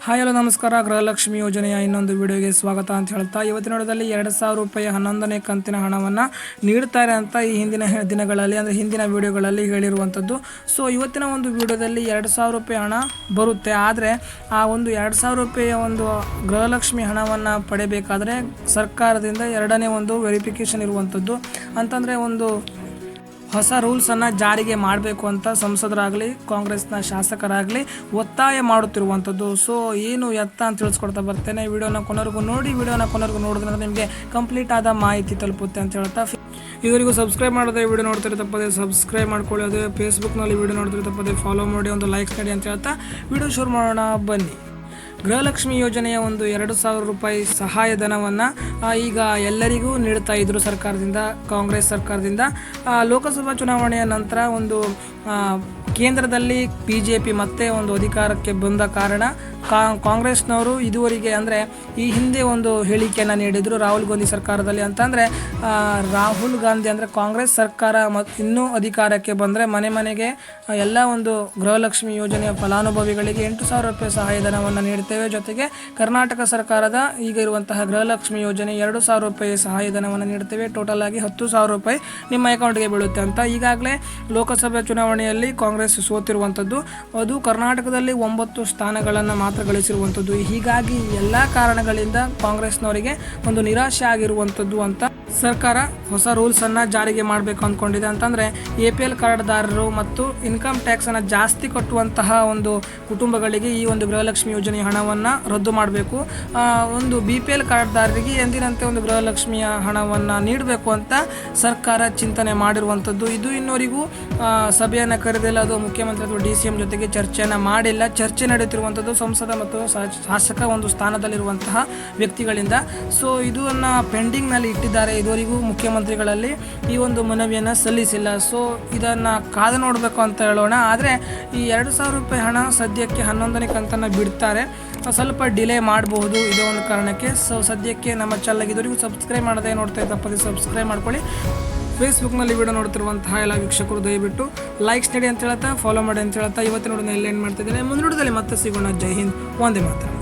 Hi hello ನಮಸ್ಕಾರ. ಗೃಹಲಕ್ಷ್ಮಿ ಯೋಜನೆಯ ಇನ್ನೊಂದು ವಿಡಿಯೋಗೆ ಸ್ವಾಗತ ಅಂತ ಹೇಳ್ತಾ, ಇವತ್ತಿನ ವಿಡಿಯೋದಲ್ಲಿ 2,000 ರೂಪಾಯಿ 11ನೇ ಕಂತಿನ ಹಣವನ್ನು ನೀಡ್ತಾರೆ ಅಂತ ಈ ಹಿಂದಿನ ದಿನಗಳಲ್ಲಿ ಅಂದರೆ ಹಿಂದಿನ ವಿಡಿಯೋಗಳಲ್ಲಿ ಹೇಳಿರುವಂಥದ್ದು. ಸೊ ಇವತ್ತಿನ ಒಂದು ವಿಡಿಯೋದಲ್ಲಿ 2,000 ರೂಪಾಯಿ ಹಣ ಬರುತ್ತೆ. ಆದರೆ ಆ ಒಂದು 2,000 ರೂಪಾಯಿಯ ಒಂದು ಗೃಹಲಕ್ಷ್ಮಿ ಹಣವನ್ನು ಪಡೆಯಬೇಕಾದ್ರೆ ಸರ್ಕಾರದಿಂದ ಎರಡನೇ ಒಂದು ವೆರಿಫಿಕೇಷನ್ ಇರುವಂಥದ್ದು. ಅಂತಂದರೆ ಒಂದು ಹೊಸ ರೂಲ್ಸನ್ನು ಜಾರಿಗೆ ಮಾಡಬೇಕು ಅಂತ ಸಂಸದರಾಗಲಿ ಕಾಂಗ್ರೆಸ್ನ ಶಾಸಕರಾಗಲಿ ಒತ್ತಾಯ ಮಾಡುತ್ತಿರುವಂಥದ್ದು. ಸೊ ಏನು ಎತ್ತ ಅಂತ ತಿಳಿಸ್ಕೊಡ್ತಾ ಬರ್ತೇನೆ. ವಿಡಿಯೋನ ಕೊನೆವರೆಗೂ ನೋಡಿ. ವಿಡಿಯೋನ ಕೊನೆವರೆಗೂ ನೋಡಿದ್ರೆ ನಿಮಗೆ ಕಂಪ್ಲೀಟ್ ಆದ ಮಾಹಿತಿ ತಲುಪುತ್ತೆ ಅಂತ ಹೇಳ್ತಾ, ಇವರಿಗೂ ಸಬ್ಸ್ಕ್ರೈಬ್ ಮಾಡೋದೇ ವಿಡಿಯೋ ನೋಡ್ತಾರೆ ತಪ್ಪದೆ ಸಬ್ಸ್ಕ್ರೈಬ್ ಮಾಡ್ಕೊಳ್ಳಿ. ಅದೇ ಫೇಸ್ಬುಕ್ನಲ್ಲಿ ವಿಡಿಯೋ ನೋಡ್ತಾರೆ ತಪ್ಪದೆ ಫಾಲೋ ಮಾಡಿ, ಒಂದು ಲೈಕ್ಸ್ ಮಾಡಿ ಅಂತ ಹೇಳ್ತಾ ವಿಡಿಯೋ ಶುರು ಮಾಡೋಣ ಬನ್ನಿ. ಗೃಹಲಕ್ಷ್ಮಿ ಯೋಜನೆಯ ಒಂದು 2,000 ರೂಪಾಯಿ ಸಹಾಯಧನವನ್ನು ಈಗ ಎಲ್ಲರಿಗೂ ನೀಡ್ತಾ ಇದ್ದರು ಸರ್ಕಾರದಿಂದ, ಕಾಂಗ್ರೆಸ್ ಸರ್ಕಾರದಿಂದ. ಲೋಕಸಭಾ ಚುನಾವಣೆಯ ನಂತರ ಒಂದು ಕೇಂದ್ರದಲ್ಲಿ BJP ಮತ್ತೆ ಒಂದು ಅಧಿಕಾರಕ್ಕೆ ಬಂದ ಕಾರಣ ಕಾಂಗ್ರೆಸ್ನವರು ಇದುವರೆಗೆ ಅಂದರೆ ಈ ಹಿಂದೆ ಒಂದು ಹೇಳಿಕೆಯನ್ನು ನೀಡಿದರು ರಾಹುಲ್ ಗಾಂಧಿ ಸರ್ಕಾರದಲ್ಲಿ. ಅಂತಂದರೆ ರಾಹುಲ್ ಗಾಂಧಿ ಅಂದರೆ ಕಾಂಗ್ರೆಸ್ ಸರ್ಕಾರ ಇನ್ನೂ ಅಧಿಕಾರಕ್ಕೆ ಬಂದರೆ ಮನೆಗೆ ಎಲ್ಲ ಒಂದು ಗೃಹಲಕ್ಷ್ಮಿ ಯೋಜನೆಯ ಫಲಾನುಭವಿಗಳಿಗೆ 8,000 ರೂಪಾಯಿ ಸಹಾಯಧನವನ್ನು ನೀಡ್ತೇವೆ. ಜೊತೆಗೆ ಕರ್ನಾಟಕ ಸರ್ಕಾರದ ಈಗ ಇರುವಂತಹ ಗೃಹಲಕ್ಷ್ಮಿ ಯೋಜನೆ 2,000 ರೂಪಾಯಿ ಸಹಾಯಧನವನ್ನು ನೀಡ್ತೇವೆ. ಟೋಟಲ್ ಆಗಿ 10,000 ರೂಪಾಯಿ ನಿಮ್ಮ ಅಕೌಂಟ್ಗೆ ಬೀಳುತ್ತೆ ಅಂತ. ಈಗಾಗಲೇ ಲೋಕಸಭೆ ಚುನಾವಣೆಯಲ್ಲಿ ಕಾಂಗ್ರೆಸ್ ಸೋತಿರುವಂಥದ್ದು. ಅದು ಕರ್ನಾಟಕದಲ್ಲಿ 9 ಸ್ಥಾನಗಳನ್ನು ಮಾತ್ರ ಗಳಿಸಿರುವಂಥದ್ದು. ಹೀಗಾಗಿ ಎಲ್ಲ ಕಾರಣಗಳಿಂದ ಕಾಂಗ್ರೆಸ್ನವರಿಗೆ ಒಂದು ನಿರಾಶೆ ಆಗಿರುವಂಥದ್ದು ಅಂತ ಸರ್ಕಾರ ಹೊಸ ರೂಲ್ಸನ್ನು ಜಾರಿಗೆ ಮಾಡಬೇಕು ಅಂದ್ಕೊಂಡಿದೆ. ಅಂತಂದರೆ APL ಕಾರ್ಡ್ದಾರರು ಮತ್ತು ಇನ್ಕಮ್ ಟ್ಯಾಕ್ಸನ್ನು ಜಾಸ್ತಿ ಕಟ್ಟುವಂತಹ ಒಂದು ಕುಟುಂಬಗಳಿಗೆ ಈ ಒಂದು ಗೃಹಲಕ್ಷ್ಮಿ ಯೋಜನೆಯ ಹಣವನ್ನು ರದ್ದು ಮಾಡಬೇಕು. ಒಂದು BPL ಕಾರ್ಡ್ದಾರರಿಗೆ ಎಂದಿನಂತೆ ಒಂದು ಗೃಹಲಕ್ಷ್ಮಿಯ ಹಣವನ್ನು ನೀಡಬೇಕು ಅಂತ ಸರ್ಕಾರ ಚಿಂತನೆ ಮಾಡಿರುವಂಥದ್ದು. ಇದು ಇನ್ನೂವರೆಗೂ ಸಭೆಯನ್ನು ಕರೆದಿಲ್ಲ. ಅದು ಮುಖ್ಯಮಂತ್ರಿ ಅಥವಾ DCM ಜೊತೆಗೆ ಚರ್ಚೆಯನ್ನು ಮಾಡಿಲ್ಲ. ಚರ್ಚೆ ನಡೆಯುತ್ತಿರುವಂಥದ್ದು ಸಂಸದ ಮತ್ತು ಶಾಸಕ ಒಂದು ಸ್ಥಾನದಲ್ಲಿರುವಂತಹ ವ್ಯಕ್ತಿಗಳಿಂದ. ಸೊ ಇದನ್ನು ಪೆಂಡಿಂಗ್ನಲ್ಲಿ ಇಟ್ಟಿದ್ದಾರೆ. ಇದುವರೆಗೂ ಮುಖ್ಯಮಂತ್ರಿಗಳಲ್ಲಿ ಈ ಒಂದು ಮನವಿಯನ್ನು ಸಲ್ಲಿಸಿಲ್ಲ. ಸೊ ಇದನ್ನು ಕಾದು ನೋಡಬೇಕು ಅಂತ ಹೇಳೋಣ. ಆದರೆ ಈ 2,000 ರೂಪಾಯಿ ಹಣ ಸದ್ಯಕ್ಕೆ 11ನೇ ಕಂತನ್ನು ಬಿಡ್ತಾರೆ. ಸ್ವಲ್ಪ ಡಿಲೇ ಮಾಡಬಹುದು ಇದೋ ಒಂದು ಕಾರಣಕ್ಕೆ. ಸೊ ಸದ್ಯಕ್ಕೆ ನಮ್ಮ ಚಾನಲ್ಗೆ ಇದುವರೆಗೂ ಸಬ್ಸ್ಕ್ರೈಬ್ ಮಾಡದೆ ನೋಡ್ತಾ ತಪ್ಪದೆ ಸಬ್ಸ್ಕ್ರೈಬ್ ಮಾಡ್ಕೊಳ್ಳಿ. ಫೇಸ್ಬುಕ್ನಲ್ಲಿ ವಿಡಿಯೋ ನೋಡ್ತಿರುವಂತಹ ಎಲ್ಲ ವೀಕ್ಷಕರು ದಯವಿಟ್ಟು ಲೈಕ್ಸ್ ನೀಡಿ ಅಂತ ಹೇಳ್ತಾ ಫಾಲೋ ಮಾಡಿ ಅಂತ ಹೇಳ್ತಾ ಇವತ್ತಿನ ನೋಡೋಣ ಎಲ್ಲ ಏನು ಮಾಡ್ತಿದ್ದೇನೆ. ಮುಂದಿನ ವಿಡಿಯೋದಲ್ಲಿ ಮತ್ತೆ ಸಿಗೋಣ. ಜೈ ಹಿಂದ್, ವಂದೇ ಮಾತರಂ.